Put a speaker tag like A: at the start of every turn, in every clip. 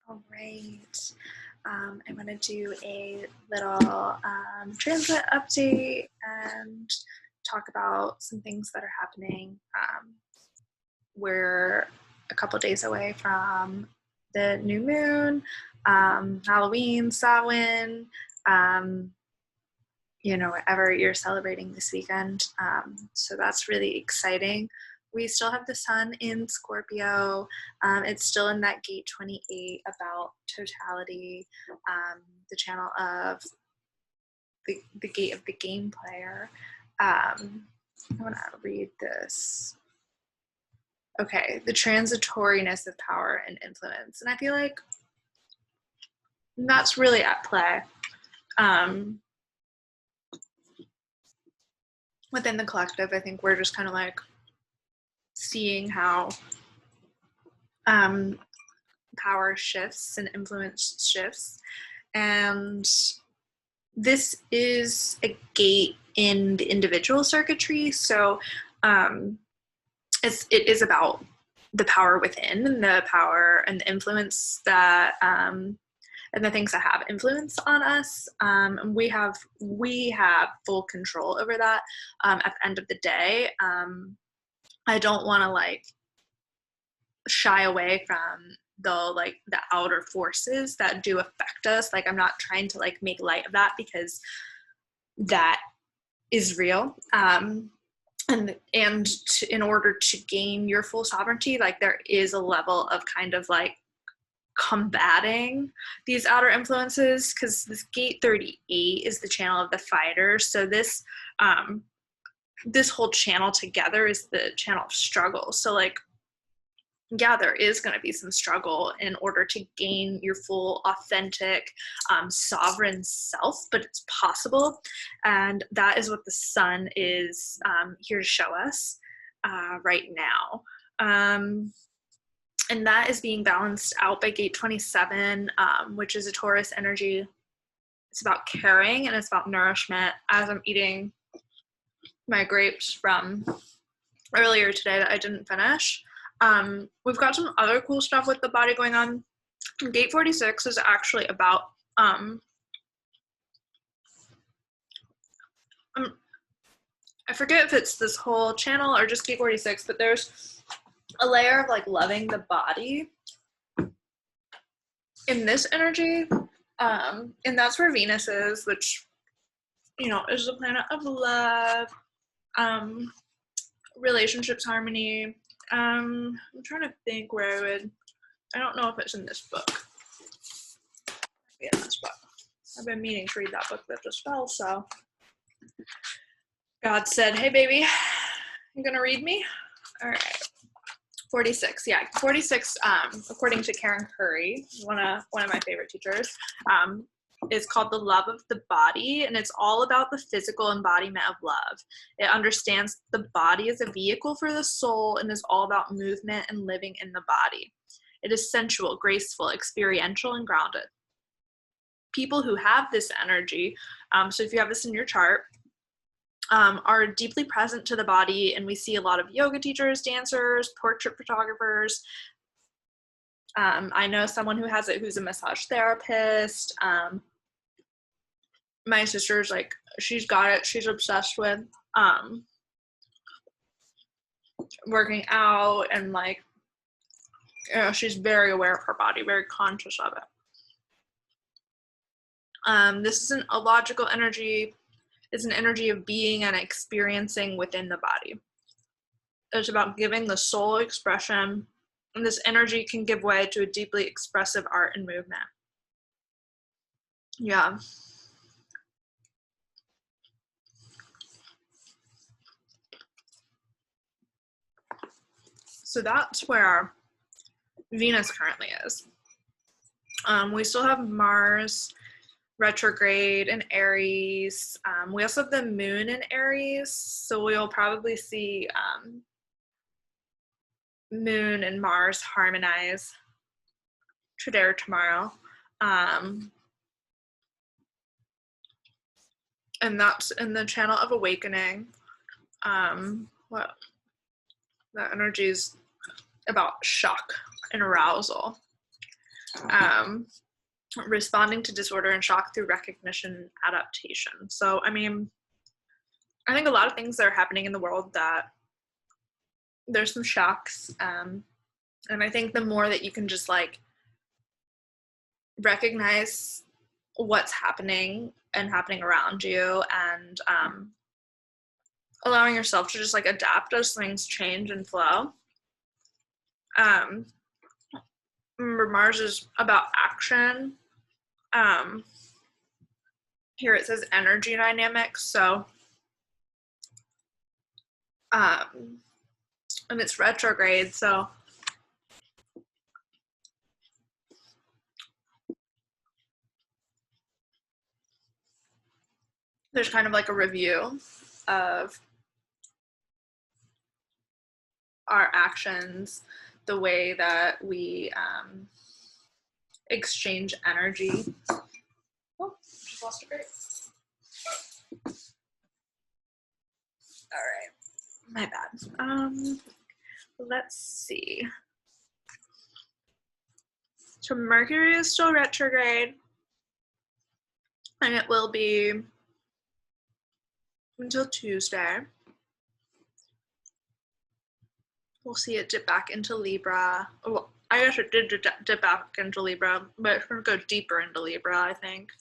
A: All right. I'm going to do a little transit update and talk about some things that are happening. We're a couple days away from the new moon, Halloween, Samhain, whatever you're celebrating this weekend. So that's really exciting. We still have the sun in Scorpio. It's still in that gate 28 about totality, the channel of the gate of the game player. I want to read this. Okay, the transitoriness of power and influence. And I feel like that's really at play within the collective. I think we're just kind of like seeing how power shifts and influence shifts. And this is a gate in the individual circuitry. So it is about the power within and the power and the influence that and the things that have influence on us. And we have full control over that. At the end of the day, I don't want to like shy away from the outer forces that do affect us. Like, I'm not trying to like make light of that, because that is real. And in order to gain your full sovereignty, like, there is a level of kind of like combating these outer influences, because this gate 38 is the channel of the fighter. So this whole channel together is the channel of struggle. So like, yeah, there is going to be some struggle in order to gain your full, authentic, sovereign self, but it's possible. And that is what the sun is here to show us right now. And that is being balanced out by gate 27, which is a Taurus energy. It's about caring and it's about nourishment. As I'm eating my grapes from earlier today that I didn't finish, we've got some other cool stuff with the body going on. Gate 46 is actually about I forget if it's this whole channel or just gate 46, but there's a layer of like loving the body in this energy, and that's where Venus is, which, you know, is the planet of love, relationships, harmony. I'm trying to think where I don't know if it's in this book. Yeah, this book. I've been meaning to read that book that just fell, so God said, hey baby, you gonna read me? All right. 46, yeah, 46, according to Karen Curry, one of my favorite teachers, is called The Love of the Body, and it's all about the physical embodiment of love. It understands the body as a vehicle for the soul and is all about movement and living in the body. It is sensual, graceful, experiential, and grounded. People who have this energy, so if you have this in your chart, are deeply present to the body, and we see a lot of yoga teachers, dancers, portrait photographers. I know someone who has it who's a massage therapist. My sister's like, she's got it, she's obsessed with working out, and like, you know, she's very aware of her body, very conscious of it. This isn't a logical energy. It's an energy of being and experiencing within the body. It's about giving the soul expression, and this energy can give way to a deeply expressive art and movement. Yeah. So that's where Venus currently is. We still have Mars retrograde in Aries. We also have the moon in Aries, so we'll probably see moon and Mars harmonize today or tomorrow. And that's in the channel of awakening. What that energy is about, shock and arousal. Responding to disorder and shock through recognition and adaptation. So, I mean, I think a lot of things that are happening in the world that there's some shocks. And I think the more that you can just like recognize what's happening and happening around you, and allowing yourself to just like adapt as things change and flow. Remember, Mars is about action. Here it says energy dynamics. So, and it's retrograde. So, there's kind of like a review of our actions, the way that we exchange energy. Oh, just lost a grape. All right, my bad. Let's see. So Mercury is still retrograde, and it will be until Tuesday. We'll see it dip back into Libra. Well, I guess it did dip back into Libra, but it's going to go deeper into Libra, I think,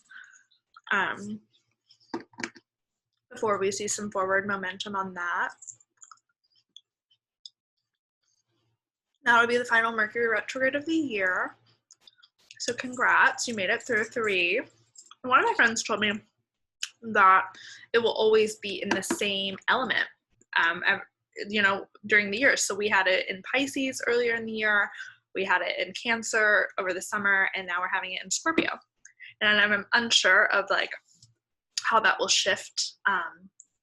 A: before we see some forward momentum on that. That'll be the final Mercury retrograde of the year. So congrats, you made it through 3. And one of my friends told me that it will always be in the same element, during the year. So we had it in Pisces earlier in the year, we had it in Cancer over the summer, and now we're having it in Scorpio. And I'm unsure of like how that will shift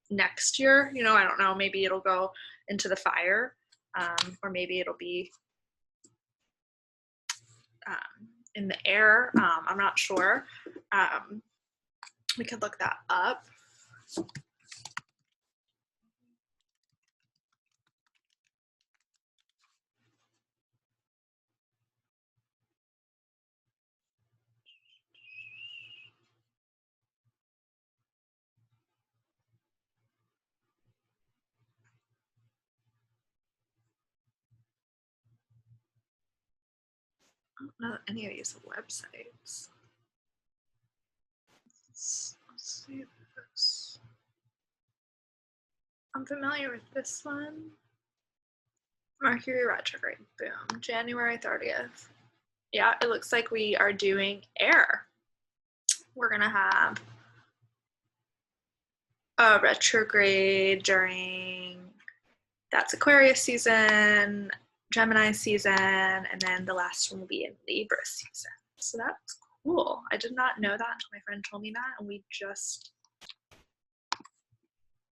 A: next year. I don't know, maybe it'll go into the fire, or maybe it'll be in the air. I'm not sure. We could look that up. I don't know any of these websites. Let's see this. I'm familiar with this one. Mercury retrograde, boom, January 30th. Yeah, it looks like we are doing air. We're gonna have a retrograde during, that's Aquarius season, Gemini season, and then the last one will be in Libra season. So that's cool. I did not know that until my friend told me that, and we just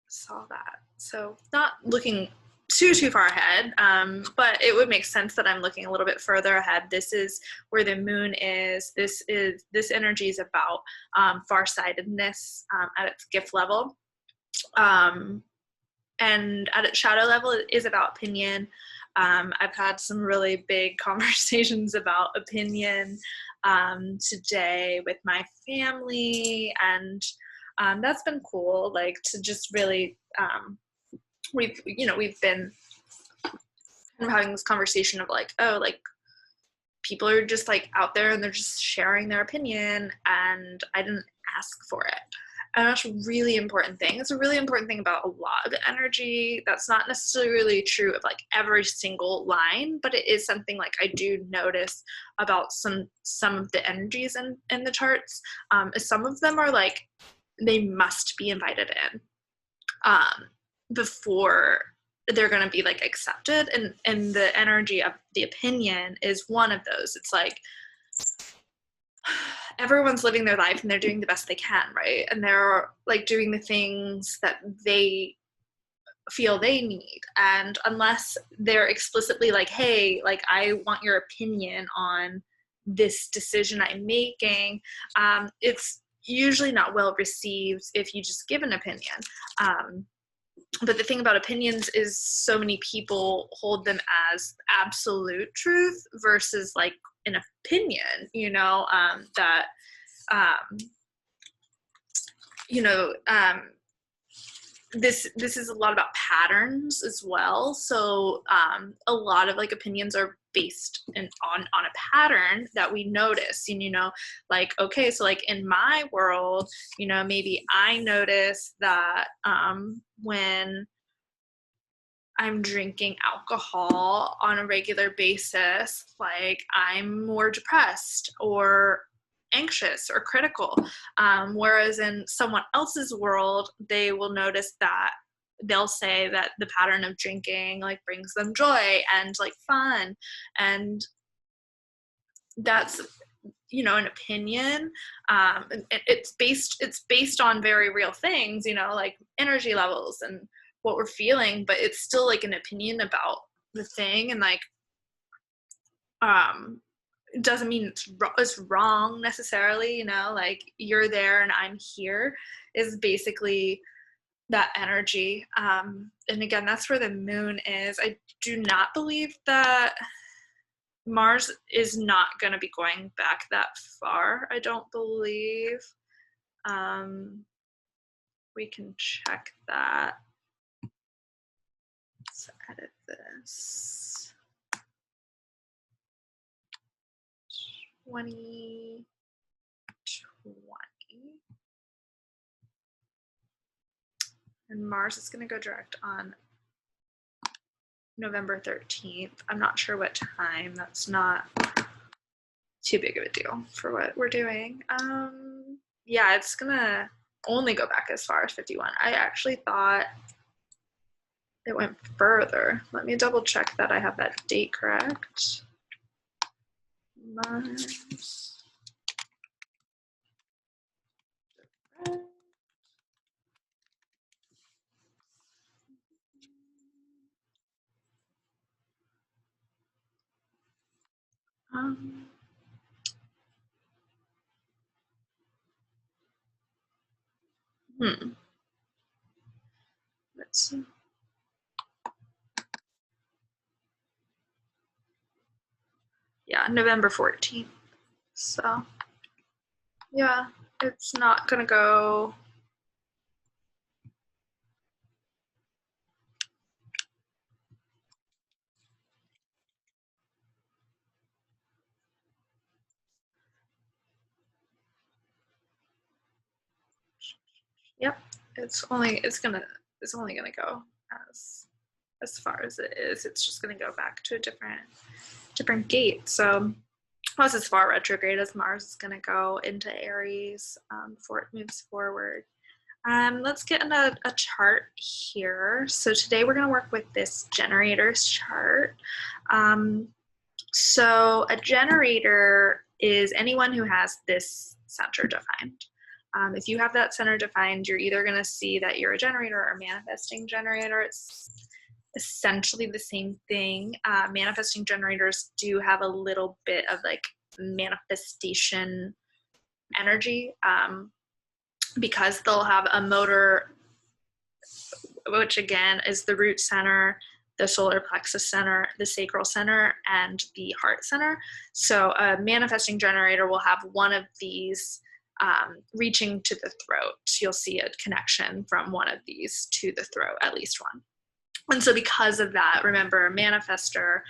A: saw that. So not looking too far ahead, but it would make sense that I'm looking a little bit further ahead. This is where the moon is. This energy is about farsightedness at its gift level, and at its shadow level it is about opinion. I've had some really big conversations about opinion today with my family, and that's been cool, like to just really we've been kind of having this conversation of like, oh, like people are just like out there and they're just sharing their opinion, and I didn't ask for it. And that's a really important thing. It's a really important thing about a lot of energy. That's not necessarily true of like every single line, but it is something like I do notice about some of the energies in the charts. Some of them are like, they must be invited in before they're going to be like accepted, and the energy of the opinion is one of those. It's like everyone's living their life and they're doing the best they can, right? And they're like doing the things that they feel they need, and unless they're explicitly like, hey, like I want your opinion on this decision I'm making, it's usually not well received if you just give an opinion. But the thing about opinions is so many people hold them as absolute truth versus like an opinion, that, um, you know, this is a lot about patterns as well. So a lot of like opinions are based on a pattern that we notice. And like, okay, so like in my world, maybe I notice that when I'm drinking alcohol on a regular basis, like I'm more depressed or anxious or critical. Whereas in someone else's world, they will notice that they'll say that the pattern of drinking like brings them joy and like fun. And that's, an opinion. It's based on very real things, like energy levels and what we're feeling, but it's still like an opinion about the thing. And like, it doesn't mean it's wrong necessarily, like you're there and I'm here is basically that energy. And again, that's where the moon is. I do not believe that Mars is not going to be going back that far. I don't believe. We can check that. Let's edit this. 2020. And Mars is going to go direct on November 13th. I'm not sure what time. That's not too big of a deal for what we're doing. Yeah, it's going to only go back as far as 51. I actually thought it went further. Let me double check that I have that date correct. Mars. Let's see. Yeah, November 14th. So, yeah, it's not gonna go. Yep, it's only gonna go as far as it is. It's just gonna go back to a different gate. So plus as far retrograde as Mars is gonna go into Aries before it moves forward. Let's get into a chart here. So today we're gonna work with this generator's chart. So a generator is anyone who has this center defined. If you have that center defined, you're either going to see that you're a generator or a manifesting generator. It's essentially the same thing. Manifesting generators do have a little bit of like manifestation energy because they'll have a motor, which again is the root center, the solar plexus center, the sacral center, and the heart center. So a manifesting generator will have one of these reaching to the throat. You'll see a connection from one of these to the throat, at least one. And so because of that, remember a manifester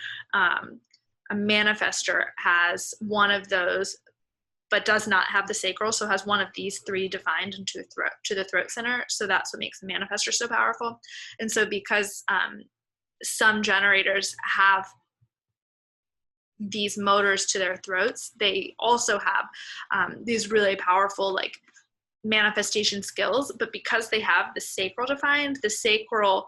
A: has one of those, but does not have the sacral, so has one of these three defined into the throat center. So that's what makes the manifester so powerful. And so because some generators have these motors to their throats, they also have these really powerful like manifestation skills. But because they have the sacral defined, the sacral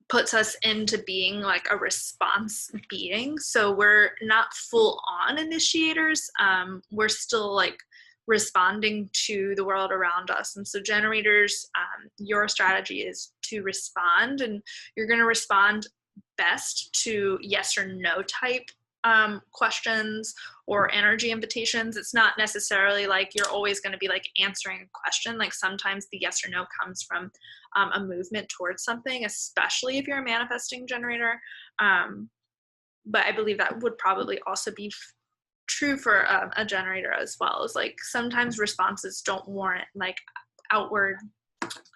A: puts us into being like a response being. So we're not full on initiators. We're still like responding to the world around us. And so generators, your strategy is to respond, and you're going to respond best to yes or no type questions or energy invitations. It's not necessarily like you're always going to be like answering a question. Like sometimes the yes or no comes from a movement towards something, especially if you're a manifesting generator. But I believe that would probably also be true for a generator as well. Is like sometimes responses don't warrant like outward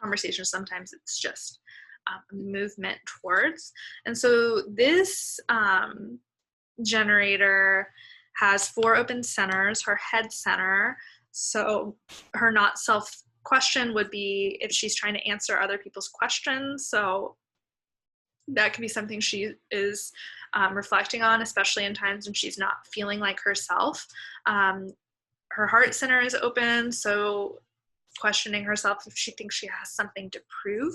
A: conversations. Sometimes it's just movement towards. And so this generator has 4 open centers, her head center. So her not self question would be if she's trying to answer other people's questions. So that could be something she is reflecting on, especially in times when she's not feeling like herself. Her heart center is open, so questioning herself if she thinks she has something to prove.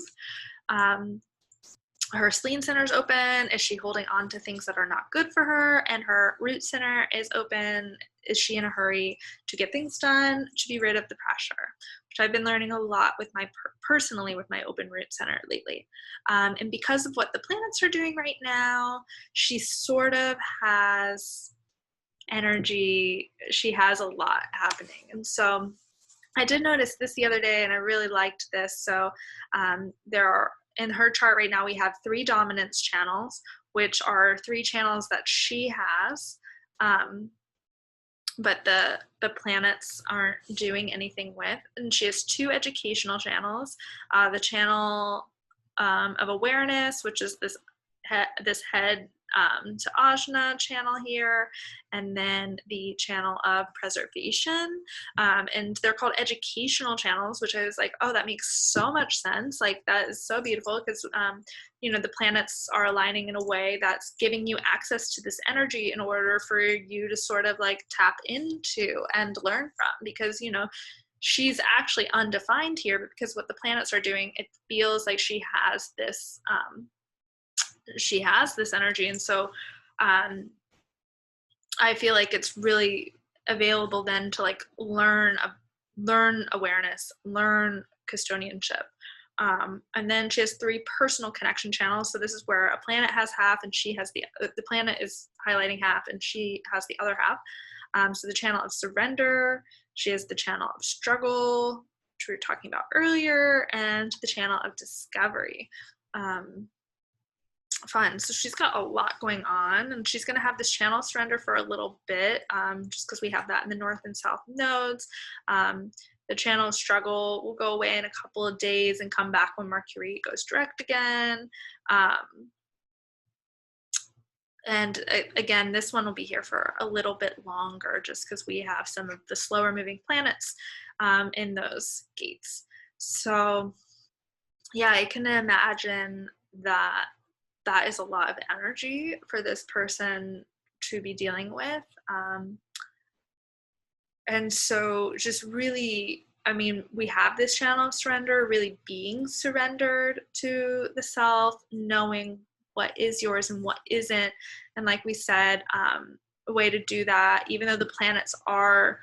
A: Her spleen center is open. Is she holding on to things that are not good for her? And her root center is open. Is she in a hurry to get things done, to be rid of the pressure? Which I've been learning a lot with my personally with my open root center lately. And because of what the planets are doing right now, she sort of has energy. She has a lot happening. And so I did notice this the other day, and I really liked this. So there are, in her chart right now, we have 3 dominance channels, which are 3 channels that she has, but the planets aren't doing anything with. And she has 2 educational channels, the channel of awareness, which is this head to Ajna channel here, and then the channel of preservation, and they're called educational channels, which I was like, oh, that makes so much sense. Like that is so beautiful because you know, the planets are aligning in a way that's giving you access to this energy in order for you to sort of like tap into and learn from, because you know, she's actually undefined here, but because what the planets are doing, it feels like she has this energy. And so I feel like it's really available then to like learn awareness, learn custodianship. And then she has 3 personal connection channels. So this is where a planet has half and she has the planet is highlighting half and she has the other half. So the channel of surrender, she has the channel of struggle, which we were talking about earlier, and the channel of discovery. Fun. So she's got a lot going on, and she's going to have this channel surrender for a little bit, just because we have that in the north and south nodes. The channel of struggle will go away in a couple of days and come back when Mercury goes direct again. And again, this one will be here for a little bit longer, just because we have some of the slower moving planets in those gates. So yeah, I can imagine that that is a lot of energy for this person to be dealing with. And so just really, I mean, we have this channel of surrender, really being surrendered to the self, knowing what is yours and what isn't. And like we said, a way to do that, even though the planets are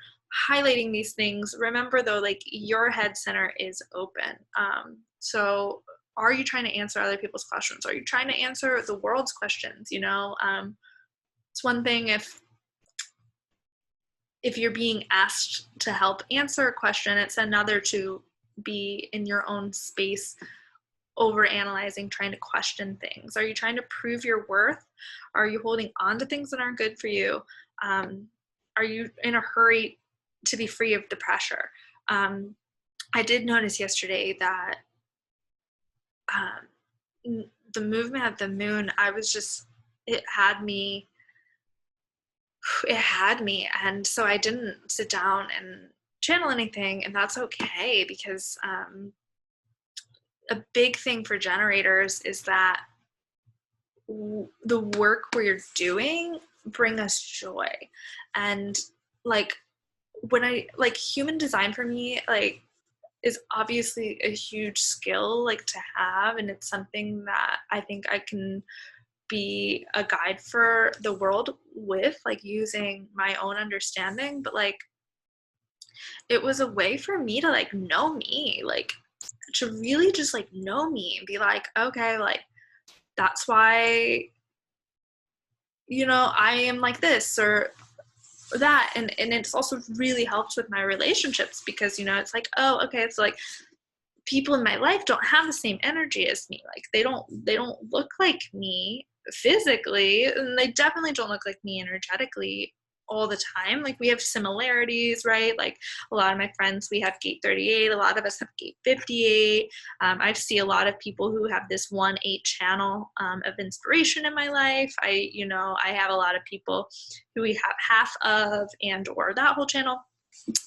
A: highlighting these things, remember though, like your head center is open. So are you trying to answer other people's questions? Are you trying to answer the world's questions? You know, it's one thing if you're being asked to help answer a question, it's another to be in your own space, over analyzing, trying to question things. Are you trying to prove your worth? Are you holding on to things that aren't good for you? Are you in a hurry to be free of the pressure? I did notice yesterday that the movement of the moon, it had me, and so I didn't sit down and channel anything, and that's okay, because a big thing for generators is that the work we're doing bring us joy. And like when I like human design, for me, like is obviously a huge skill like to have, and it's something that I think I can be a guide for the world with, like using my own understanding. But like it was a way for me to like know me, like to really just like know me and be like, okay, like that's why I am like this or that. And it's also really helped with my relationships because, it's like, oh, okay, it's like people in my life don't have the same energy as me. Like they don't look like me physically, and they definitely don't look like me energetically all the time. Like we have similarities, right? Like a lot of my friends, we have gate 38. A lot of us have gate 58. I see a lot of people who have this 1-8 channel of inspiration in my life. I have a lot of people who we have half of and or that whole channel.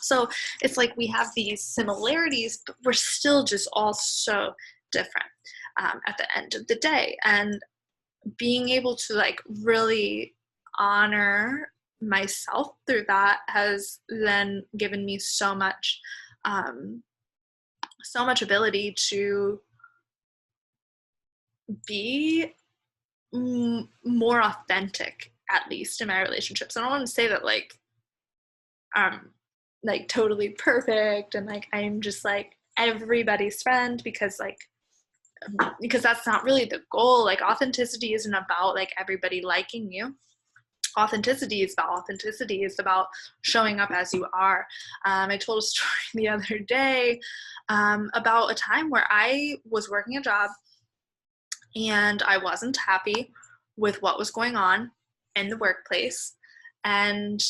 A: So it's like we have these similarities, but we're still just all so different at the end of the day. And being able to like really honor myself through that has then given me so much ability to be more authentic, at least in my relationships. I don't want to say that like totally perfect and like I'm just like everybody's friend, because that's not really the goal. Like authenticity isn't about like everybody liking you. Authenticity is about showing up as you are. I told a story the other day about a time where I was working a job and I wasn't happy with what was going on in the workplace, and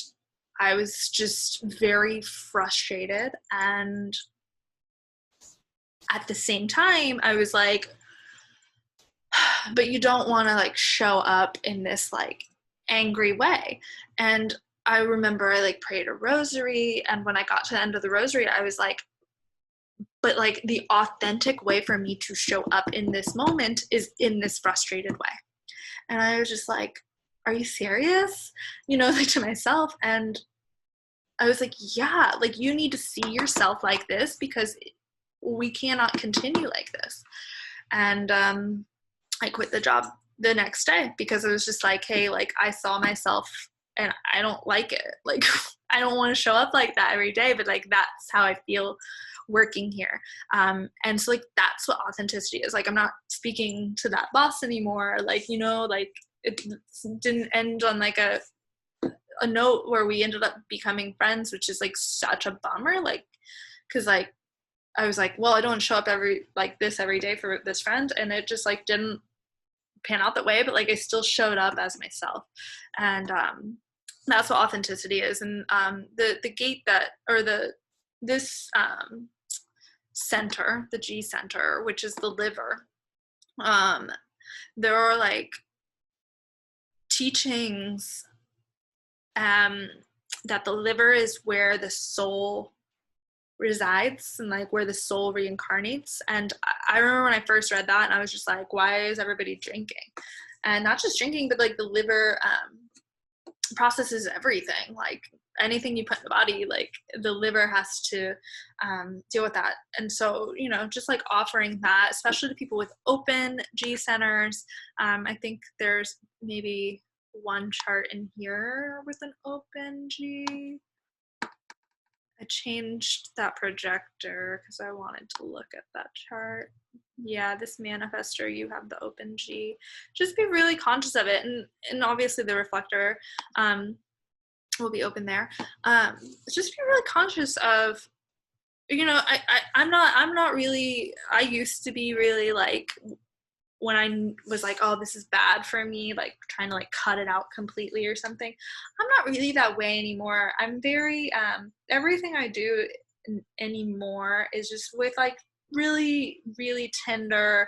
A: I was just very frustrated. And at the same time, I was like, but you don't want to like show up in this like angry way. And I remember I like prayed a rosary, and when I got to the end of the rosary, I was like, but like the authentic way for me to show up in this moment is in this frustrated way. And I was just like, are you serious? Like to myself. And I was like, yeah, like you need to see yourself like this because we cannot continue like this. And I quit the job the next day because I was just like, hey, like I saw myself and I don't like it. Like I don't want to show up like that every day, but like that's how I feel working here. And so like that's what authenticity is. Like I'm not speaking to that boss anymore. Like, like it didn't end on like a note where we ended up becoming friends, which is like such a bummer. Like, cause like I was like, well, I don't show up every day for this friend, and it just like didn't pan out that way. But like I still showed up as myself, and that's what authenticity is. And the gate that or this center, the G center, which is the liver, there are like teachings that the liver is where the soul resides and like where the soul reincarnates. And I remember when I first read that and I was just like, why is everybody drinking? And not just drinking, but like the liver processes everything. Like anything you put in the body, like the liver has to deal with that. And so, just like offering that, especially to people with open G centers. I think there's maybe one chart in here with an open G. I changed that projector because I wanted to look at that chart. Yeah, this manifestor, you have the open G. Just be really conscious of it. And obviously the reflector will be open there. Just be really conscious of, I'm not really, I used to be really like, when I was like, oh, this is bad for me, like trying to like cut it out completely or something. I'm not really that way anymore. I'm very, everything I do anymore is just with like really, really tender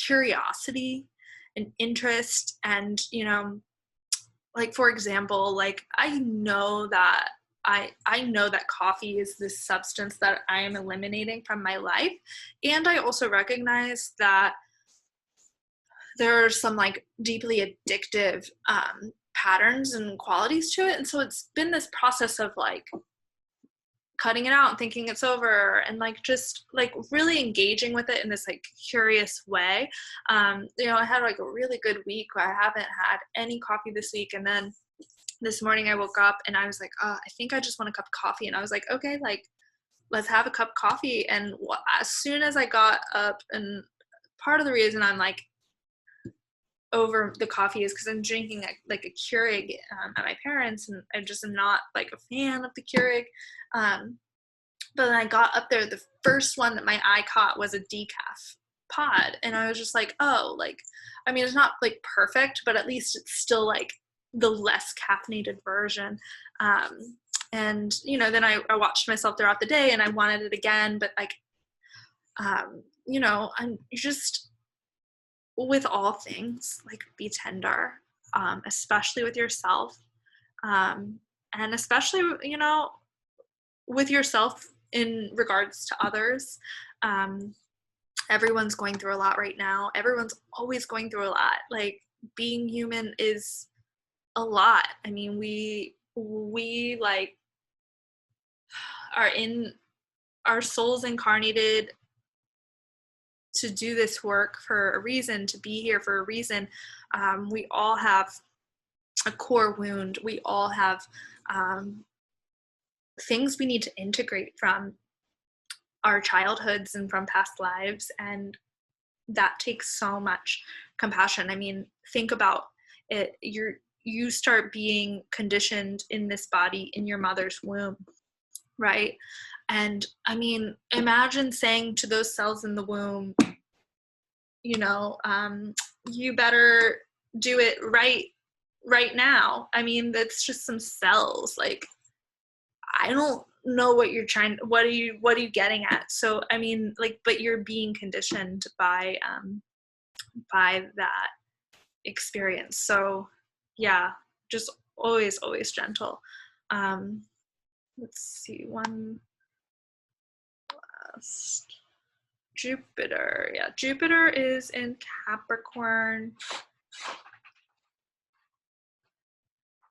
A: curiosity and interest. And, like, for example, like I know that coffee is this substance that I am eliminating from my life. And I also recognize that there are some like deeply addictive patterns and qualities to it. And so it's been this process of like cutting it out and thinking it's over and like just like really engaging with it in this like curious way. I had like a really good week where I haven't had any coffee this week. And then this morning I woke up and I was like, oh, I think I just want a cup of coffee. And I was like, okay, like let's have a cup of coffee. And as soon as I got up, and part of the reason I'm like, over the coffee is because I'm drinking like a Keurig at my parents', and I just am not like a fan of the Keurig. But then I got up there, the first one that my eye caught was a decaf pod, and I was just like, oh, like, I mean, it's not like perfect, but at least it's still like the less caffeinated version. And you know, then I watched myself throughout the day, and I wanted it again, but like, you know, I'm just, with all things, like, be tender, especially with yourself, and especially, you know, with yourself in regards to others. Everyone's going through a lot right now. Everyone's always going through a lot. Like, being human is a lot. I mean, we like are in our souls incarnated to do this work for a reason, to be here for a reason. We all have a core wound. We all have things we need to integrate from our childhoods and from past lives, and that takes so much compassion. I mean, think about it. You start being conditioned in this body in your mother's womb, right? And I mean, imagine saying to those cells in the womb, you know, you better do it right now. I mean, that's just some cells. Like, I don't know what you're what are you getting at? So I mean, like, but you're being conditioned by that experience. So yeah, just always gentle. Let's see, one last. Jupiter. Yeah, Jupiter is in Capricorn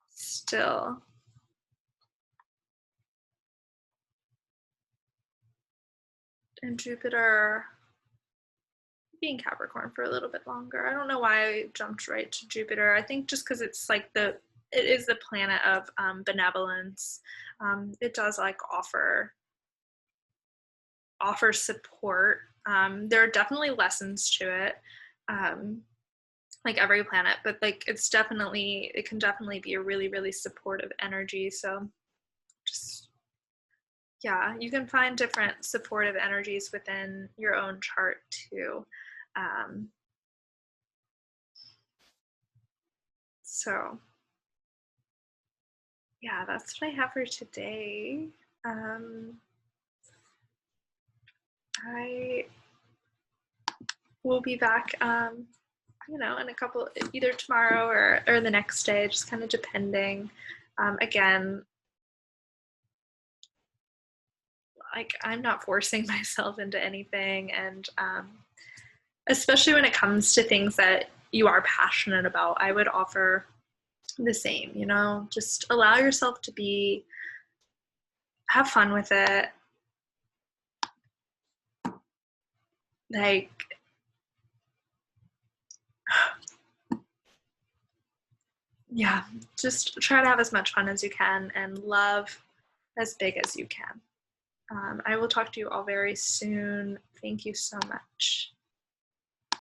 A: still. And Jupiter being Capricorn for a little bit longer. I don't know why I jumped right to Jupiter. I think just because it's like it is the planet of benevolence. It does like offer support. There are definitely lessons to it, like every planet, but like it can definitely be a really, really supportive energy. So just, yeah, you can find different supportive energies within your own chart too. So yeah, that's what I have for today. I will be back, you know, in a couple, either tomorrow or the next day, just kind of depending. Again, like, I'm not forcing myself into anything, and especially when it comes to things that you are passionate about, I would offer the same, you know, just allow yourself to have fun with it. Like, yeah, just try to have as much fun as you can and love as big as you can. I will talk to you all very soon. Thank you so much.